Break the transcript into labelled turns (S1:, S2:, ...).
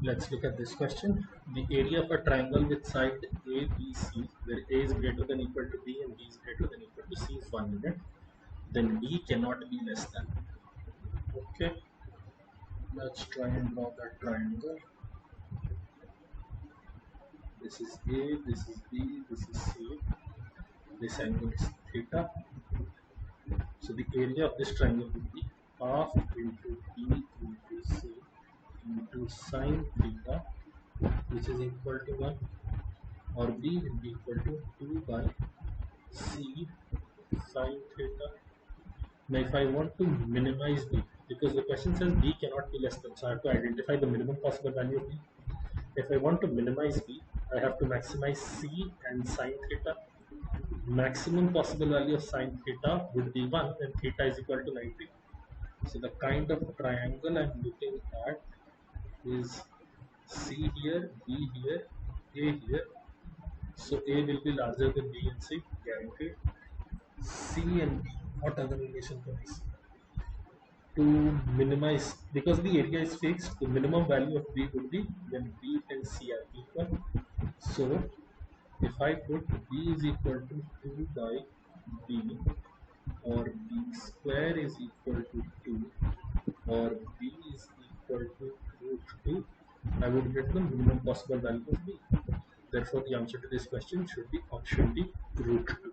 S1: Let's look at this question. The area of a triangle with side A, B, C, where A is greater than equal to B and B is greater than equal to C is 1 unit. Then B cannot be less than. Okay. Let's try and draw that triangle. This is A, this is B, this is C. This angle is theta. So the area of this triangle would be half into B into C into sine theta, which is equal to 1, or B will be equal to 2 by C sine theta. Now if I want to minimize B, because the question says B cannot be less than, so I have to identify the minimum possible value of B. If I want to minimize B, I have to maximize C and sine theta. Maximum possible value of sine theta would be 1 when theta is equal to 90. So the kind of triangle I'm looking at is C here, B here, A here. So A will be larger than B and C, guaranteed. C and B, what other relation can I see? To minimize, because the area is fixed, the minimum value of B would be when B and C are equal. So if I put B is equal to 2 by B, or B square is equal to 2, or B is equal to root 2, I would get the minimum possible value of B. Therefore, the answer to this question should be option D, root 2.